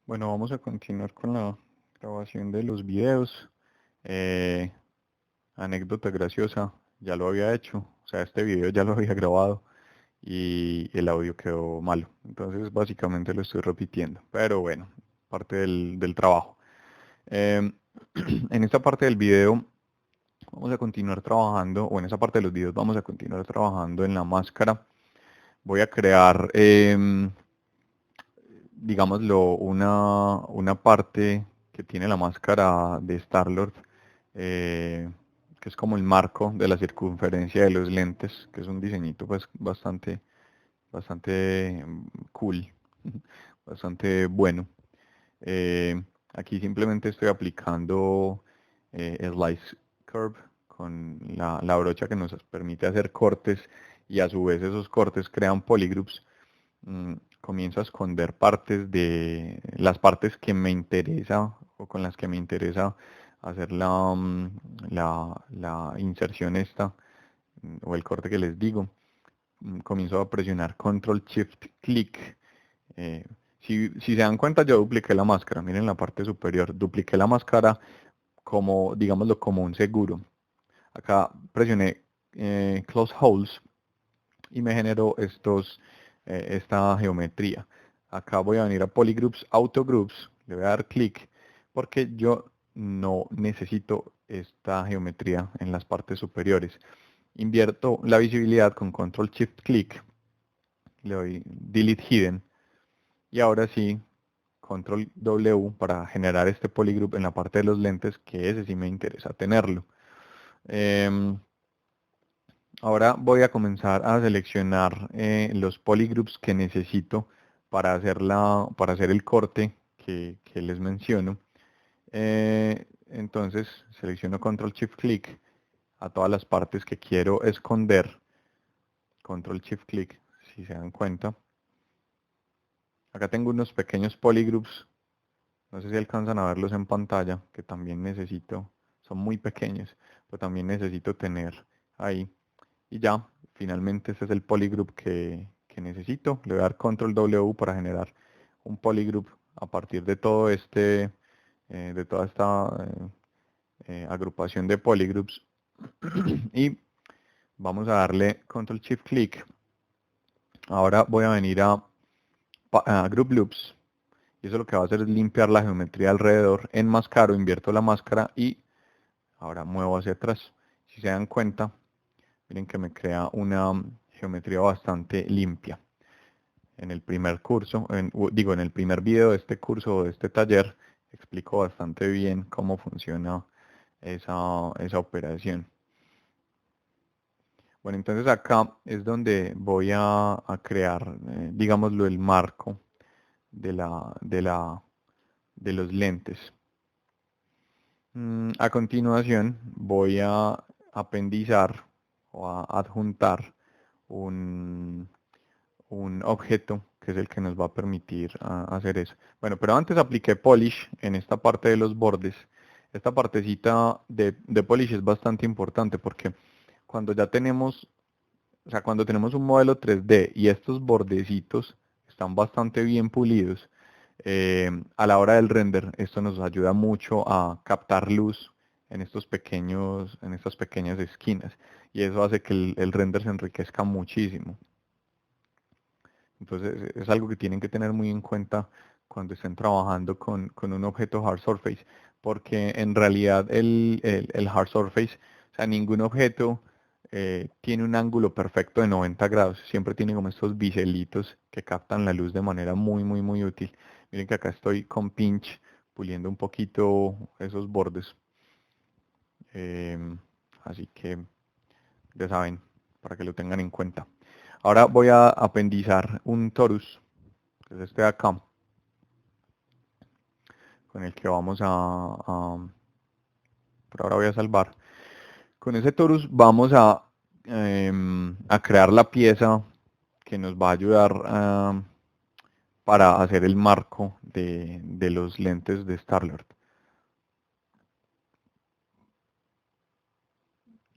Bueno, vamos a continuar con la grabación de los videos. Eh, Anécdota graciosa, ya lo había hecho, o sea, este video ya lo había grabado y el audio quedó malo. Entonces, básicamente lo estoy repitiendo, pero bueno, parte del trabajo. Em, en esta parte del video vamos a continuar trabajando, o en esa parte de los videos vamos a continuar trabajando en la máscara. Voy a crear, digámoslo, una parte que tiene la máscara de Star-Lord, que es como el marco de la circunferencia de los lentes, que es un diseñito pues bastante cool, bastante bueno. Aquí simplemente estoy aplicando Slice Curve con la brocha que nos permite hacer cortes y a su vez esos cortes crean polygroups. Comienzo a esconder partes de las partes que me interesa o con las que me interesa hacer la inserción esta o el corte que les digo. Comienzo a presionar Control Shift Click. Eh, si se dan cuenta, yo dupliqué la máscara. Miren la parte superior. Dupliqué la máscara como, digámoslo, como un seguro. Acá presioné Close Holes y me generó esta geometría. Acá voy a venir a Polygroups, Autogroups, le voy a dar clic porque yo no necesito esta geometría en las partes superiores. Invierto la visibilidad con Control Shift Click, le doy Delete Hidden y ahora sí Control W para generar este polygroup en la parte de los lentes, que ese sí me interesa tenerlo. Ahora voy a comenzar a seleccionar los polygroups que necesito para hacer el corte que les menciono. Entonces selecciono Control Shift Click a todas las partes que quiero esconder. Control Shift Click, si se dan cuenta. Acá tengo unos pequeños polygroups. No sé si alcanzan a verlos en pantalla, que también necesito. Son muy pequeños, pero también necesito tener ahí. Y ya, finalmente este es el polygroup que necesito. Le voy a dar Control W para generar un polygroup a partir de todo de toda esta agrupación de polygroups. Y vamos a darle Control Shift Click. Ahora voy a venir a Group Loops. Y eso lo que va a hacer es limpiar la geometría alrededor. Enmascaro, invierto la máscara y ahora muevo hacia atrás. Si se dan cuenta, miren que me crea una geometría bastante limpia. En el primer curso, en el primer video de este curso o de este taller, explico bastante bien cómo funciona esa operación. Bueno, entonces acá es donde voy a crear, digámoslo, el marco de de los lentes. A continuación voy a apendizar o a adjuntar un, un objeto que es el que nos va a permitir hacer eso. Bueno, pero antes apliqué polish en esta parte de los bordes. Esta partecita de polish es bastante importante porque cuando ya tenemos, o sea, cuando tenemos un modelo 3D y estos bordecitos están bastante bien pulidos, a la hora del render, esto nos ayuda mucho a captar luz en estas pequeñas esquinas y eso hace que el render se enriquezca muchísimo. Entonces es algo que tienen que tener muy en cuenta cuando estén trabajando con un objeto hard surface, porque en realidad el hard surface, o sea, ningún objeto tiene un ángulo perfecto de 90 grados, siempre tiene como estos biselitos que captan la luz de manera muy útil. Miren que acá estoy con pinch puliendo un poquito esos bordes, así que ya saben, para que lo tengan en cuenta. Ahora voy a apendizar un torus, que es este de acá, con el que vamos por ahora voy a salvar. Con ese torus vamos a crear la pieza que nos va a ayudar para hacer el marco de los lentes de Star-Lord.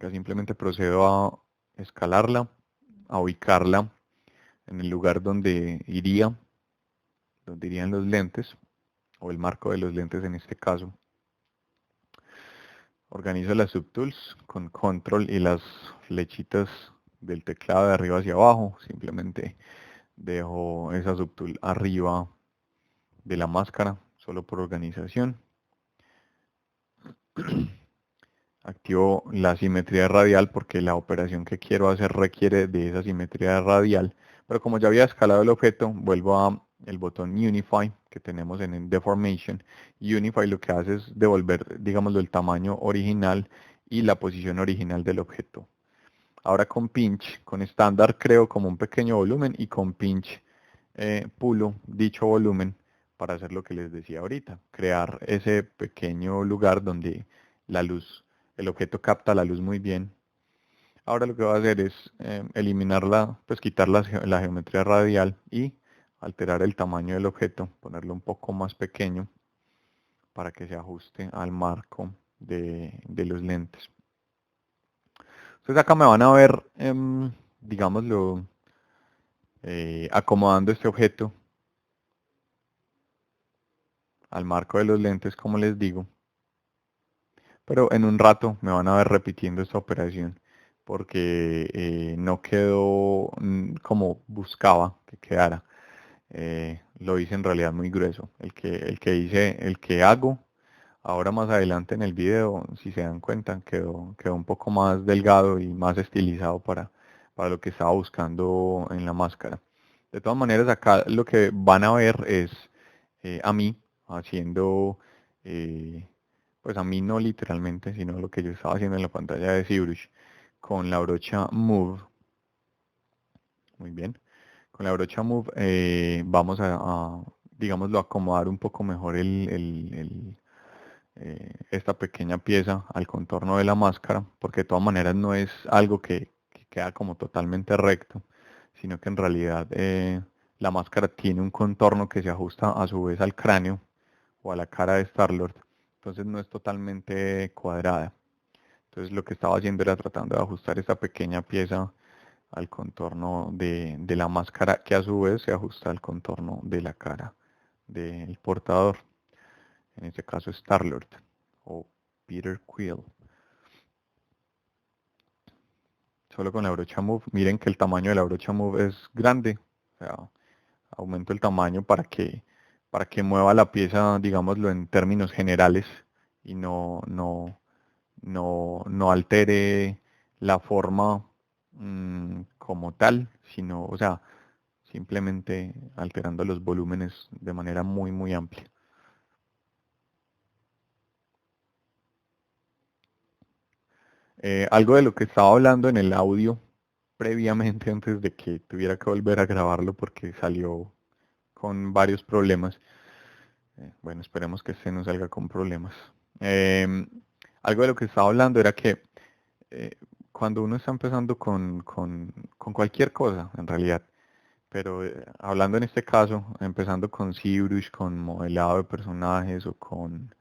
Ya simplemente procedo a escalarla, a ubicarla en el lugar donde irían los lentes. o el marco de los lentes en este caso. Organizo las subtools con control y las flechitas del teclado de arriba hacia abajo. Simplemente dejo esa subtool arriba de la máscara, solo por organización. Activo la simetría radial porque la operación que quiero hacer requiere de esa simetría radial. Pero como ya había escalado el objeto, vuelvo a el botón Unify que tenemos en el Deformation. Unify lo que hace es devolver, digámoslo, el tamaño original y la posición original del objeto. Ahora con Pinch, con estándar creo como un pequeño volumen y con Pinch pulo dicho volumen para hacer lo que les decía ahorita, crear ese pequeño lugar donde la luz, el objeto capta la luz muy bien. Ahora lo que voy a hacer es eliminarla, pues quitar la geometría radial y alterar el tamaño del objeto, ponerlo un poco más pequeño para que se ajuste al marco de los lentes. Entonces acá me van a ver, digámoslo, acomodando este objeto al marco de los lentes, como les digo. Pero en un rato me van a ver repitiendo esta operación porque no quedó como buscaba que quedara. Lo hice en realidad muy grueso. El que hago ahora más adelante en el video, si se dan cuenta, quedó un poco más delgado y más estilizado para lo que estaba buscando en la máscara. De todas maneras, acá lo que van a ver es a mí haciendo, eh, pues a mí no literalmente, sino lo que yo estaba haciendo en la pantalla de ZBrush con la brocha Move. Muy bien. Con la brocha Move vamos digámoslo, acomodar un poco mejor esta pequeña pieza al contorno de la máscara, porque de todas maneras no es algo que queda como totalmente recto, sino que en realidad la máscara tiene un contorno que se ajusta a su vez al cráneo o a la cara de Star-Lord, entonces no es totalmente cuadrada. Entonces lo que estaba haciendo era tratando de ajustar esta pequeña pieza al contorno de la máscara, que a su vez se ajusta al contorno de la cara del portador, en este caso Star-Lord o Peter Quill. Solo con la brocha Move, miren que el tamaño de la brocha Move es grande, o sea, aumento el tamaño para que mueva la pieza, digámoslo en términos generales, y no altere la forma como tal, sino, o sea, simplemente alterando los volúmenes de manera muy, muy amplia. Algo de lo que estaba hablando en el audio previamente, antes de que tuviera que volver a grabarlo porque salió con varios problemas. Bueno, esperemos que este no salga con problemas. Em, Algo de lo que estaba hablando era que eh, cuando uno está empezando con cualquier cosa, en realidad, pero hablando en este caso, empezando con ZBrush, con modelado de personajes o con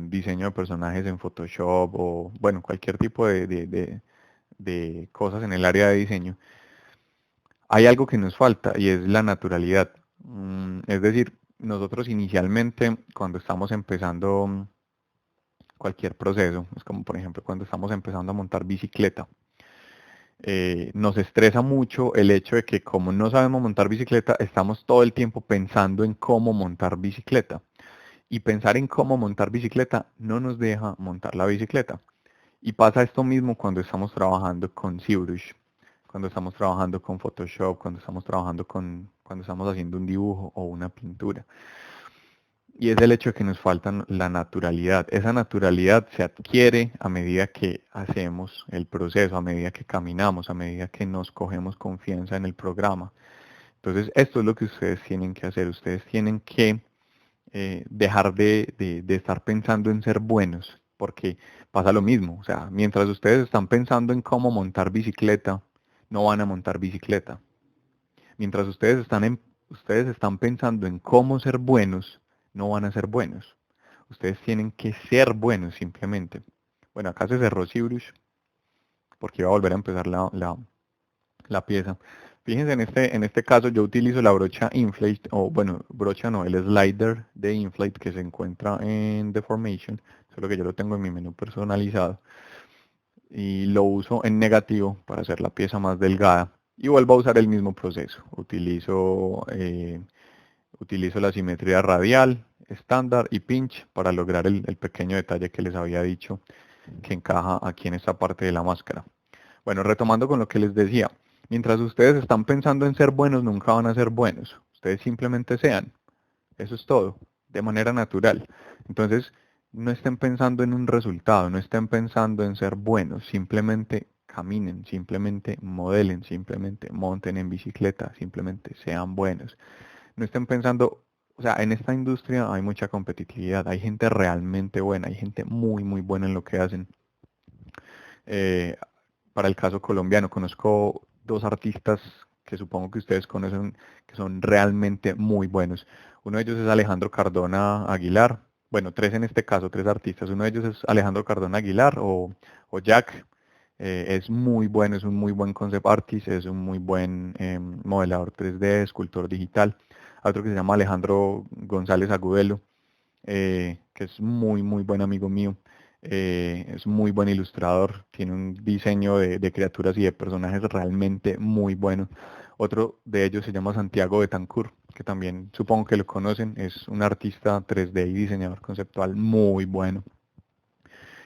diseño de personajes en Photoshop o bueno, cualquier tipo de cosas en el área de diseño, hay algo que nos falta y es la naturalidad. Es decir, nosotros inicialmente cuando estamos empezando cualquier proceso, es como por ejemplo cuando estamos empezando a montar bicicleta, nos estresa mucho el hecho de que como no sabemos montar bicicleta, estamos todo el tiempo pensando en cómo montar bicicleta. Y pensar en cómo montar bicicleta no nos deja montar la bicicleta. Y pasa esto mismo cuando estamos trabajando con ZBrush, cuando estamos trabajando con Photoshop, cuando estamos trabajando cuando estamos haciendo un dibujo o una pintura. Y es el hecho de que nos falta la naturalidad. Esa naturalidad se adquiere a medida que hacemos el proceso, a medida que caminamos, a medida que nos cogemos confianza en el programa. Entonces, esto es lo que ustedes tienen que hacer. Ustedes tienen que dejar de estar pensando en ser buenos, porque pasa lo mismo. O sea, mientras ustedes están pensando en cómo montar bicicleta, no van a montar bicicleta. Mientras ustedes están pensando en cómo ser buenos, no van a ser buenos. Ustedes tienen que ser buenos simplemente. Bueno, acá se cerró ZBrush porque iba a volver a empezar la pieza. Fíjense, en este caso yo utilizo la brocha Inflate, o bueno, brocha no, el slider de Inflate que se encuentra en Deformation, solo que yo lo tengo en mi menú personalizado y lo uso en negativo para hacer la pieza más delgada. Y vuelvo a usar el mismo proceso. Utilizo la simetría radial, estándar y pinch para lograr el pequeño detalle que les había dicho que encaja aquí en esta parte de la máscara. Bueno, retomando con lo que les decía, mientras ustedes están pensando en ser buenos, nunca van a ser buenos. Ustedes simplemente sean. Eso es todo, de manera natural. Entonces, no estén pensando en un resultado, no estén pensando en ser buenos, simplemente caminen, simplemente modelen, simplemente monten en bicicleta, simplemente sean buenos. No estén pensando, o sea, en esta industria hay mucha competitividad, hay gente realmente buena, hay gente muy, muy buena en lo que hacen. Eh, para el caso colombiano, conozco dos artistas que supongo que ustedes conocen que son realmente muy buenos. Uno de ellos es Alejandro Cardona Aguilar. Bueno, tres en este caso, tres artistas. Uno de ellos es Alejandro Cardona Aguilar o Jack. Es muy bueno, es un muy buen concept artist, es un muy buen modelador 3D, escultor digital. Otro que se llama Alejandro González Agudelo, que es muy, muy buen amigo mío. Es muy buen ilustrador, tiene un diseño de criaturas y de personajes realmente muy bueno. Otro de ellos se llama Santiago Betancourt, que también supongo que lo conocen, es un artista 3D y diseñador conceptual muy bueno.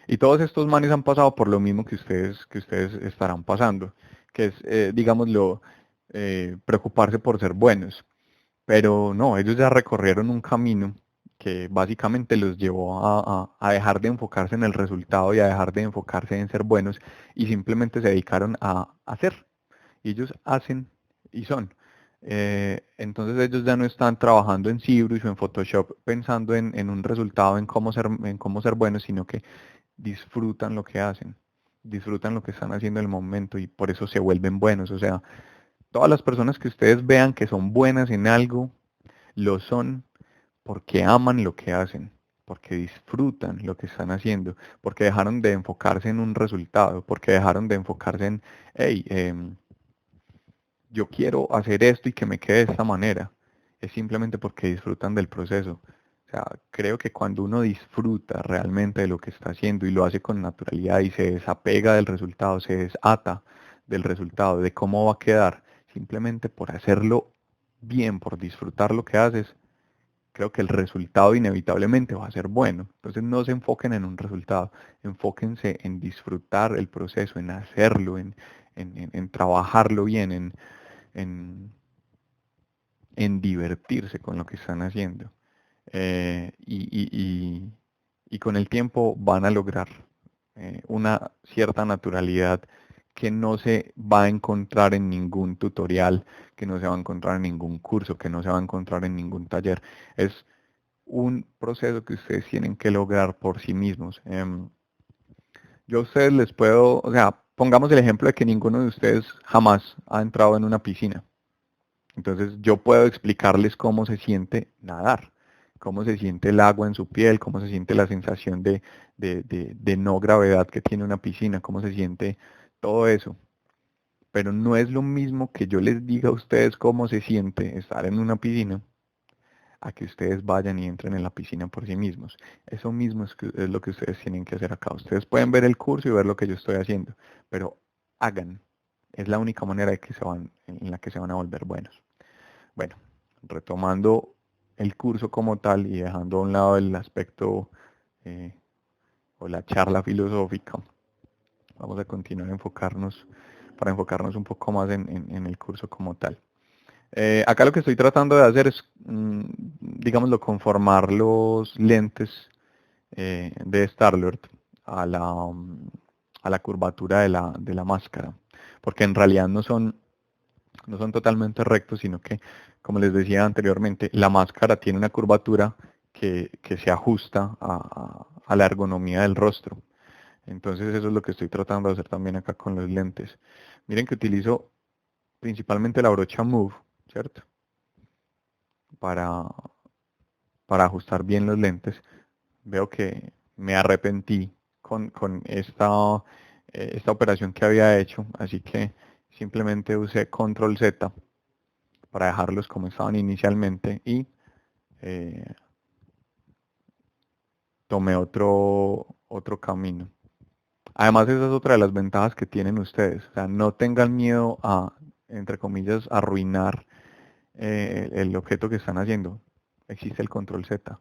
Y todos estos manes han pasado por lo mismo que ustedes estarán pasando, que es, digámoslo, preocuparse por ser buenos. Pero no, ellos ya recorrieron un camino que básicamente los llevó a dejar de enfocarse en el resultado y a dejar de enfocarse en ser buenos y simplemente se dedicaron a hacer. Y ellos hacen y son. Entonces ellos ya no están trabajando en ZBrush o en Photoshop pensando en un resultado, en cómo ser buenos, sino que disfrutan lo que hacen, disfrutan lo que están haciendo en el momento y por eso se vuelven buenos. O sea, todas las personas que ustedes vean que son buenas en algo, lo son porque aman lo que hacen, porque disfrutan lo que están haciendo, porque dejaron de enfocarse en un resultado, porque dejaron de enfocarse en, hey, yo quiero hacer esto y que me quede de esta manera. Es simplemente porque disfrutan del proceso. O sea, creo que cuando uno disfruta realmente de lo que está haciendo y lo hace con naturalidad y se desapega del resultado, se desata del resultado, de cómo va a quedar, simplemente por hacerlo bien, por disfrutar lo que haces, creo que el resultado inevitablemente va a ser bueno. Entonces no se enfoquen en un resultado, enfóquense en disfrutar el proceso, en hacerlo, en trabajarlo bien, en, en divertirse con lo que están haciendo. Y con el tiempo van a lograr una cierta naturalidad que no se va a encontrar en ningún tutorial, que no se va a encontrar en ningún curso, que no se va a encontrar en ningún taller. Es un proceso que ustedes tienen que lograr por sí mismos. Yo a ustedes les puedo, o sea, pongamos el ejemplo de que ninguno de ustedes jamás ha entrado en una piscina. Entonces yo puedo explicarles cómo se siente nadar, cómo se siente el agua en su piel, cómo se siente la sensación de no gravedad que tiene una piscina, cómo se siente todo eso. Pero no es lo mismo que yo les diga a ustedes cómo se siente estar en una piscina a que ustedes vayan y entren en la piscina por sí mismos. Eso mismo es lo que ustedes tienen que hacer acá. Ustedes pueden ver el curso y ver lo que yo estoy haciendo, pero hagan. Es la única manera en la que se van a volver buenos. Bueno, retomando el curso como tal y dejando a un lado el aspecto eh, o la charla filosófica, vamos a continuar para enfocarnos un poco más en el curso como tal. Acá lo que estoy tratando de hacer es, digámoslo, conformar los lentes de Star-Lord a la curvatura de la máscara, porque en realidad no son totalmente rectos, sino que, como les decía anteriormente, la máscara tiene una curvatura que se ajusta a la ergonomía del rostro. Entonces eso es lo que estoy tratando de hacer también acá con los lentes. Miren que utilizo principalmente la brocha Move, ¿cierto? Para, para ajustar bien los lentes. Veo que me arrepentí con esta operación que había hecho, así que simplemente usé control Z para dejarlos como estaban inicialmente y tomé otro camino. Además, esa es otra de las ventajas que tienen ustedes. O sea, no tengan miedo a, entre comillas, arruinar el objeto que están haciendo. Existe el control Z.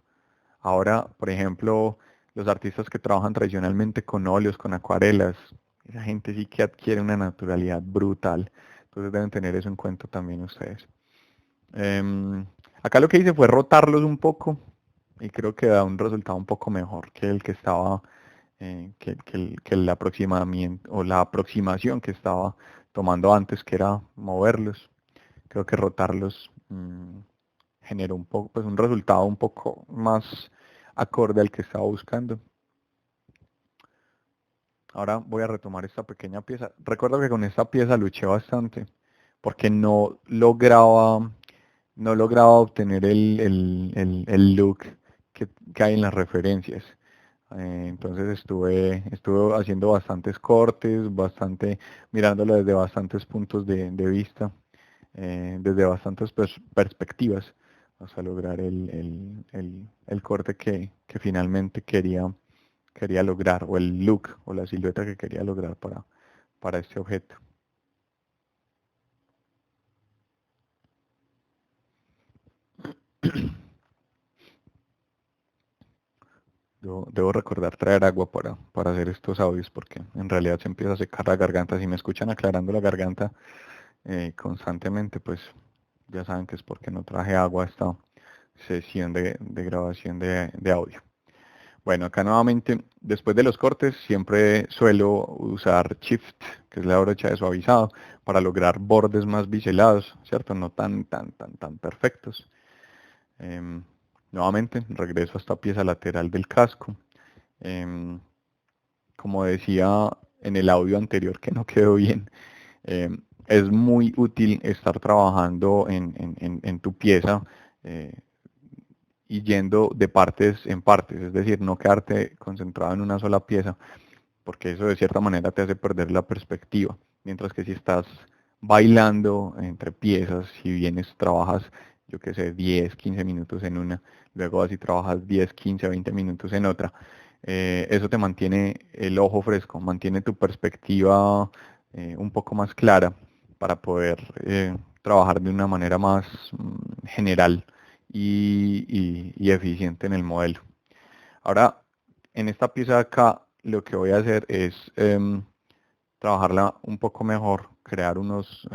Ahora, por ejemplo, los artistas que trabajan tradicionalmente con óleos, con acuarelas, esa gente sí que adquiere una naturalidad brutal. Entonces deben tener eso en cuenta también ustedes. Acá lo que hice fue rotarlos un poco y creo que da un resultado un poco mejor que el que estaba, que el aproximamiento o la aproximación que estaba tomando antes, que era moverlos. Creo que rotarlos generó un poco, pues un resultado un poco más acorde al que estaba buscando. Ahora voy a retomar esta pequeña pieza. Recuerdo que con esta pieza luché bastante porque no lograba obtener el look que hay en las referencias. Entonces estuve haciendo bastantes cortes, mirándolo desde bastantes puntos de vista, desde bastantes perspectivas, hasta lograr el corte que finalmente quería lograr, o el look, o la silueta que quería lograr para este objeto. Yo debo recordar traer agua para hacer estos audios porque en realidad se empieza a secar la garganta. Si me escuchan aclarando la garganta constantemente, pues ya saben que es porque no traje agua a esta sesión de grabación de audio. Bueno, acá nuevamente, después de los cortes, siempre suelo usar Shift, que es la brocha de suavizado, para lograr bordes más biselados, ¿cierto? No tan perfectos. Em, Nuevamente, regreso a esta pieza lateral del casco. Em, Como decía en el audio anterior que no quedó bien, es muy útil estar trabajando en tu pieza y yendo de partes en partes, es decir, no quedarte concentrado en una sola pieza, porque eso de cierta manera te hace perder la perspectiva, mientras que si estás bailando entre piezas, si vienes, trabajas, yo qué sé, 10, 15 minutos en una, luego así trabajas 10, 15, 20 minutos en otra, eso te mantiene el ojo fresco, mantiene tu perspectiva un poco más clara para poder trabajar de una manera más general y eficiente en el modelo. Ahora, en esta pieza de acá, lo que voy a hacer es trabajarla un poco mejor, crear unos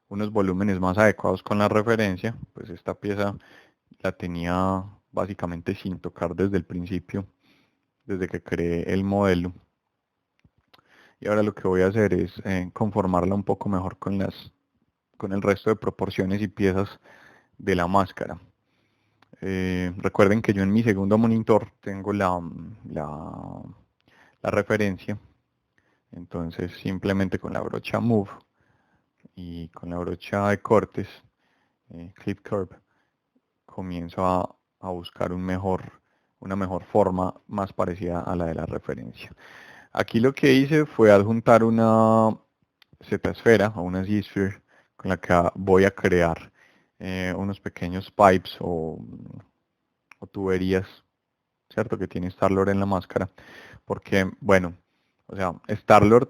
volúmenes más adecuados con la referencia. Pues esta pieza la tenía básicamente sin tocar desde el principio, desde que creé el modelo. Y ahora lo que voy a hacer es conformarla un poco mejor con el resto de proporciones y piezas de la máscara. Recuerden que yo en mi segundo monitor tengo la referencia, entonces simplemente con la brocha Move y con la brocha de cortes, Clip Curve, comienzo a buscar una mejor forma más parecida a la de la referencia. Aquí lo que hice fue adjuntar una Z-esfera o una Z-sphere con la que voy a crear unos pequeños pipes o tuberías, ¿cierto? Que tiene Star-Lord en la máscara. Porque, bueno, o sea, Star-Lord,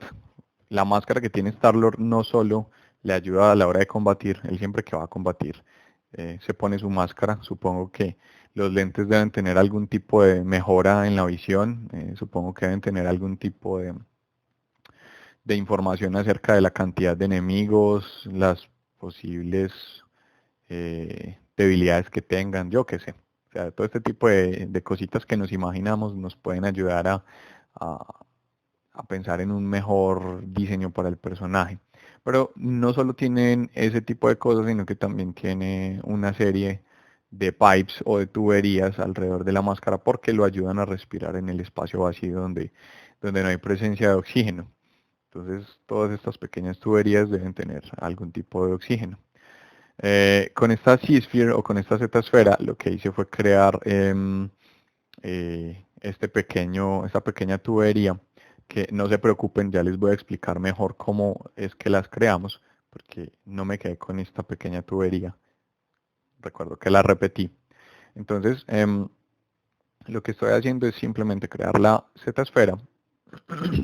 la máscara que tiene Star-Lord no solo le ayuda a la hora de combatir, él siempre que va a combatir se pone su máscara. Supongo que los lentes deben tener algún tipo de mejora en la visión, supongo que deben tener algún tipo de información acerca de la cantidad de enemigos, las posibles debilidades que tengan, yo qué sé. O sea, todo este tipo de cositas que nos imaginamos nos pueden ayudar a- a pensar en un mejor diseño para el personaje. Pero no solo tienen ese tipo de cosas, sino que también tiene una serie de pipes o de tuberías alrededor de la máscara porque lo ayudan a respirar en el espacio vacío donde no hay presencia de oxígeno. Entonces, todas estas pequeñas tuberías deben tener algún tipo de oxígeno. Con esta C-Sphere o con esta Z-esfera, lo que hice fue crear esta pequeña tubería que no se preocupen, ya les voy a explicar mejor cómo es que las creamos, porque no me quedé con esta pequeña tubería. Recuerdo que la repetí. Entonces, lo que estoy haciendo es simplemente crear la Z esfera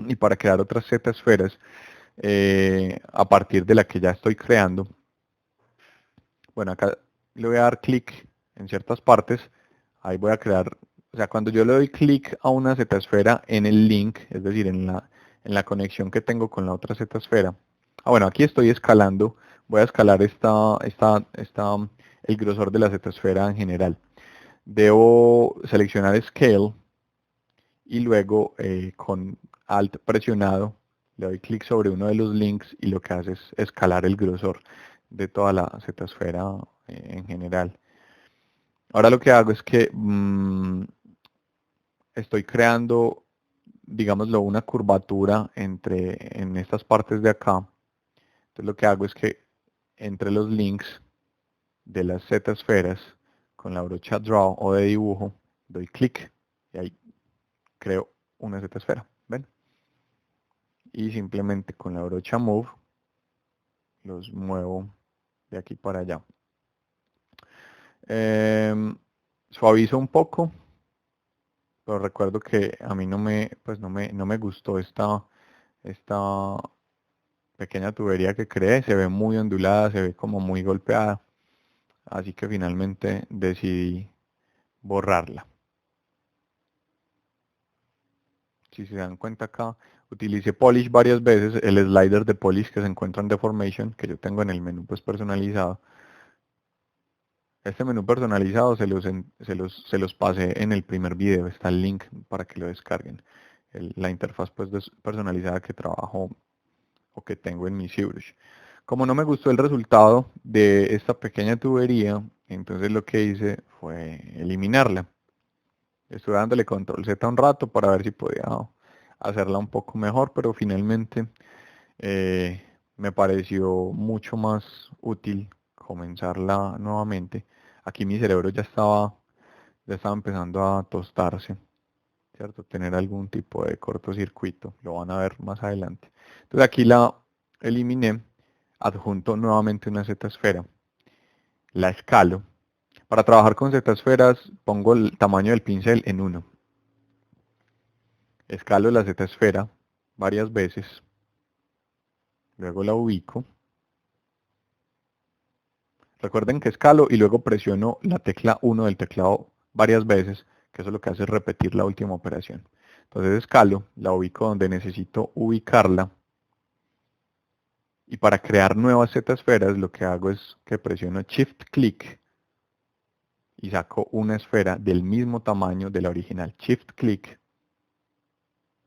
y para crear otras Z esferas a partir de la que ya estoy creando. Bueno, acá le voy a dar clic en ciertas partes. Ahí voy a crear, o sea, cuando yo le doy clic a una Z esfera en el link, es decir, en la conexión que tengo con la otra Z esfera. Ah, bueno, aquí estoy escalando. Voy a escalar el grosor de la Z esfera en general. Debo seleccionar Scale y luego con Alt presionado le doy clic sobre uno de los links y lo que hace es escalar el grosor de toda la Z-esfera en general. Ahora lo que hago es que estoy creando, digámoslo, una curvatura en estas partes de acá. Entonces lo que hago es que entre los links de las Z-esferas con la brocha Draw o de dibujo, doy clic y ahí creo una Z-esfera. ¿Ven? Y simplemente con la brocha Move los muevo de aquí para allá. Suavizo un poco, pero recuerdo que a mí no me gustó esta pequeña tubería que creé. Se ve muy ondulada, se ve como muy golpeada. Así que finalmente decidí borrarla. Si se dan cuenta acá, utilicé Polish varias veces, el slider de Polish que se encuentra en Deformation, que yo tengo en el menú pues personalizado. Este menú personalizado se los pasé en el primer video, está el link para que lo descarguen. La interfaz pues personalizada que trabajo o que tengo en mi ZBrush. Como no me gustó el resultado de esta pequeña tubería, entonces lo que hice fue eliminarla. Estuve dándole control Z un rato para ver si podía hacerla un poco mejor, pero finalmente eh, me pareció mucho más útil comenzarla nuevamente. Aquí mi cerebro ya estaba empezando a tostarse, ¿cierto? Tener algún tipo de cortocircuito, lo van a ver más adelante. Entonces aquí la eliminé, adjunto nuevamente una Z esfera, la escalo. Para trabajar con Z esferas pongo el tamaño del pincel en 1. Escalo la Z esfera varias veces, luego la ubico. Recuerden que escalo y luego presiono la tecla 1 del teclado varias veces, que eso lo que hace es repetir la última operación. Entonces escalo, la ubico donde necesito ubicarla. Y para crear nuevas Z esferas lo que hago es que presiono Shift Click y saco una esfera del mismo tamaño de la original. Shift Click,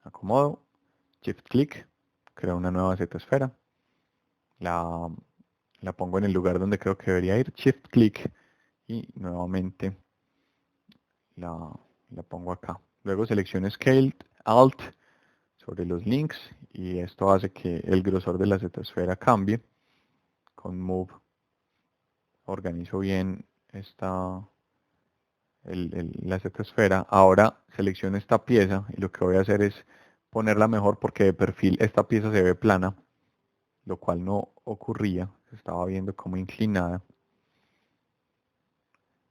acomodo, Shift Click, creo una nueva Z esfera. La, la pongo en el lugar donde creo que debería ir. Shift Click y nuevamente la, la pongo acá. Luego selecciono Scale, Alt sobre los links y esto hace que el grosor de la Z esfera cambie. Con Move organizo bien la Z esfera. Ahora selecciono esta pieza y lo que voy a hacer es ponerla mejor porque de perfil esta pieza se ve plana, lo cual no ocurría, se estaba viendo como inclinada.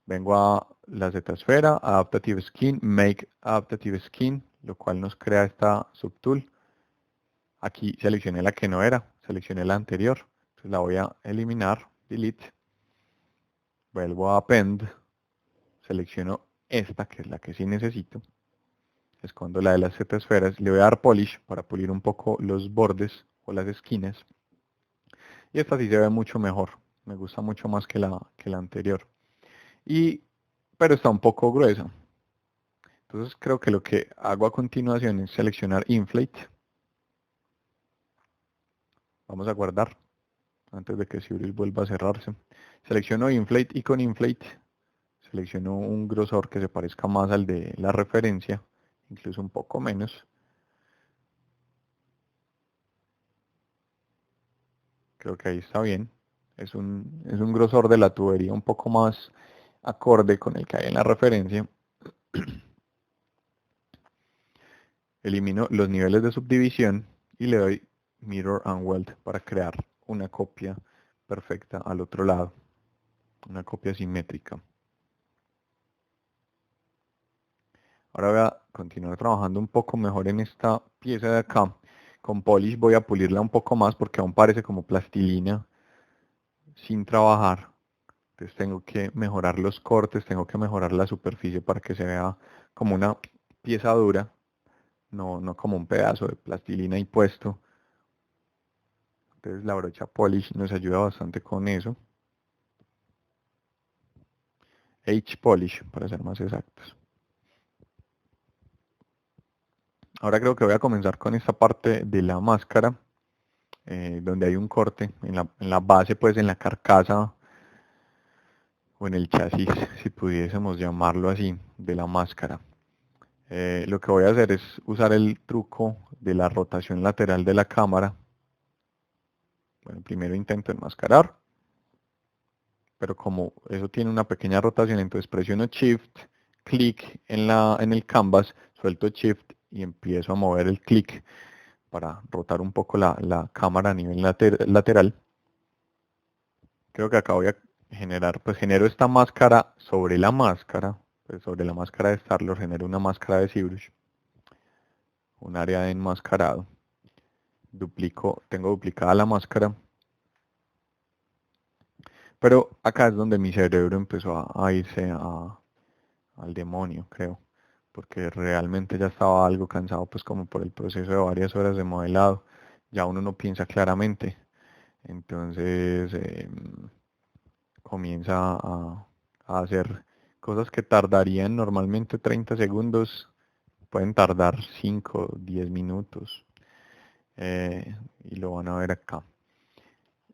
Vengo a la Z esfera, Adaptive Skin, Make Adaptive Skin, lo cual nos crea esta subtool. Aquí seleccioné la que no era, seleccioné la anterior, entonces la voy a eliminar, Delete. Vuelvo a Append, selecciono esta que es la que sí necesito. Escondo la de las Z esferas, le voy a dar Polish para pulir un poco los bordes o las esquinas. Y esta sí se ve mucho mejor, me gusta mucho más que la anterior. Pero está un poco gruesa. Entonces creo que lo que hago a continuación es seleccionar Inflate. Vamos a guardar antes de que ZBrush vuelva a cerrarse. Selecciono Inflate y con Inflate selecciono un grosor que se parezca más al de la referencia, incluso un poco menos. Creo que ahí está bien. Es un grosor de la tubería un poco más acorde con el que hay en la referencia. Elimino los niveles de subdivisión y le doy Mirror and Weld para crear una copia perfecta al otro lado, una copia simétrica. Ahora voy a continuar trabajando un poco mejor en esta pieza de acá. Con polish voy a pulirla un poco más porque aún parece como plastilina sin trabajar. Entonces tengo que mejorar los cortes, tengo que mejorar la superficie para que se vea como una pieza dura, no como un pedazo de plastilina ahí puesto. Entonces la brocha polish nos ayuda bastante con eso. H-polish para ser más exactos. Ahora creo que voy a comenzar con esta parte de la máscara, donde hay un corte en la base, pues en la carcasa o en el chasis, si pudiésemos llamarlo así, de la máscara. Lo que voy a hacer es usar el truco de la rotación lateral de la cámara. Bueno, primero intento enmascarar, pero como eso tiene una pequeña rotación, entonces presiono Shift, clic en el canvas, suelto Shift y empiezo a mover el clic para rotar un poco la cámara a nivel lateral. Creo que acá voy a generar, pues genero esta máscara sobre la máscara, pues sobre la máscara de Star-Lord genero una máscara de ZBrush, un área de enmascarado. Tengo duplicada la máscara, pero acá es donde mi cerebro empezó a irse al demonio, creo, porque realmente ya estaba algo cansado, pues como por el proceso de varias horas de modelado, ya uno no piensa claramente, entonces comienza a hacer cosas que tardarían normalmente 30 segundos, pueden tardar 5 o 10 minutos, y lo van a ver acá.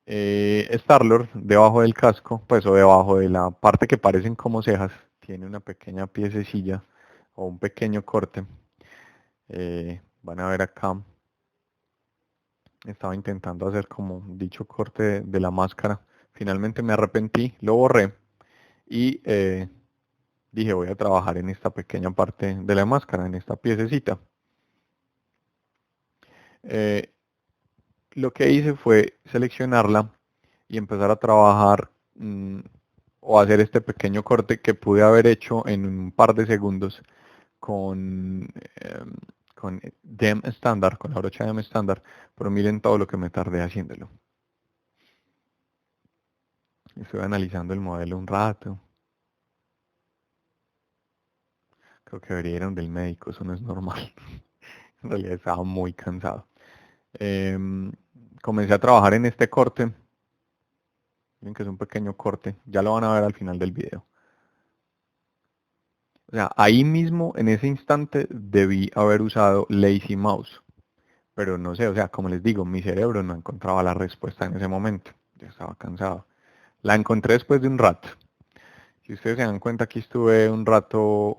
Star-Lord, debajo del casco, pues o debajo de la parte que parecen como cejas, tiene una pequeña piececilla o un pequeño corte. Van a ver acá, estaba intentando hacer como dicho corte de la máscara. Finalmente me arrepentí, lo borré y dije voy a trabajar en esta pequeña parte de la máscara, en esta piececita. Eh, lo que hice fue seleccionarla y empezar a trabajar o hacer este pequeño corte que pude haber hecho en un par de segundos con, con DEM estándar, con la brocha DEM estándar, pero miren todo lo que me tardé haciéndolo. Estoy analizando el modelo un rato. Creo que debería ir donde el médico, eso no es normal. En realidad estaba muy cansado. Comencé a trabajar en este corte. Miren que es un pequeño corte. Ya lo van a ver al final del video. O sea, ahí mismo, en ese instante, debí haber usado Lazy Mouse. Pero no sé, o sea, como les digo, mi cerebro no encontraba la respuesta en ese momento. Ya estaba cansado. La encontré después de un rato. Si ustedes se dan cuenta, aquí estuve un rato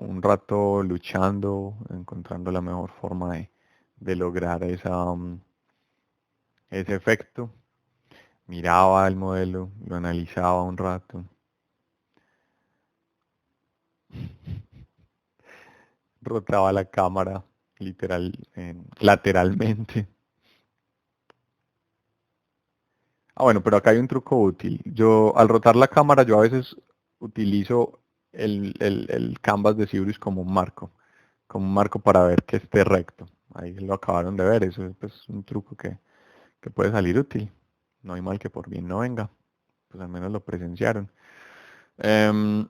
luchando, encontrando la mejor forma de lograr ese efecto. Miraba el modelo, lo analizaba un rato. Rotaba la cámara lateralmente. Ah, bueno, pero acá hay un truco útil. Yo, al rotar la cámara, yo a veces utilizo el canvas de ZBrush como un marco para ver que esté recto. Ahí lo acabaron de ver, eso es pues, un truco que puede salir útil. No hay mal que por bien no venga. Pues al menos lo presenciaron. Em,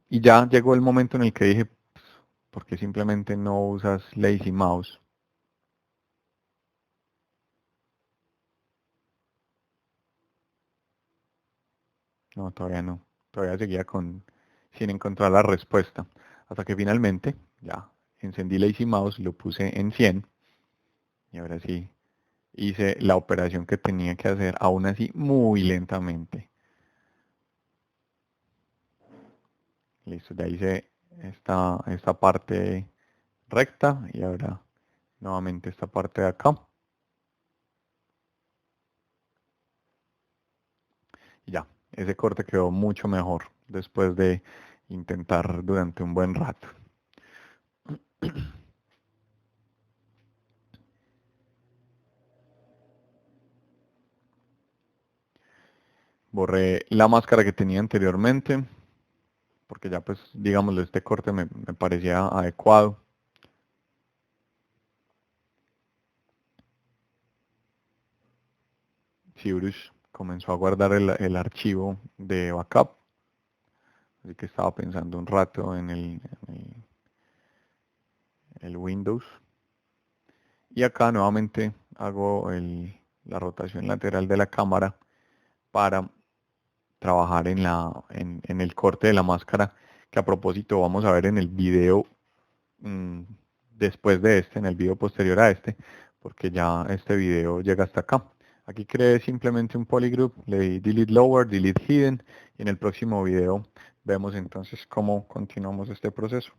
y ya llegó el momento en el que dije, pues, ¿por qué simplemente no usas Lazy Mouse? No, todavía no. Todavía seguía sin encontrar la respuesta. Hasta que finalmente, ya, encendí Lazy Mouse, lo puse en 100 y ahora sí hice la operación que tenía que hacer, aún así muy lentamente. Listo, ya hice esta parte recta y ahora nuevamente esta parte de acá. Y ya, ese corte quedó mucho mejor después de intentar durante un buen rato. Borré la máscara que tenía anteriormente, porque ya pues, digámoslo, este corte me parecía adecuado. ZBrush comenzó a guardar el archivo de backup, así que estaba pensando un rato en el Windows. Y acá nuevamente hago la rotación lateral de la cámara para trabajar en el corte de la máscara, que a propósito vamos a ver en el video después de este, en el video posterior a este, porque ya este video llega hasta acá. Aquí creé simplemente un polygroup, le di delete lower, delete hidden, y en el próximo video vemos entonces cómo continuamos este proceso.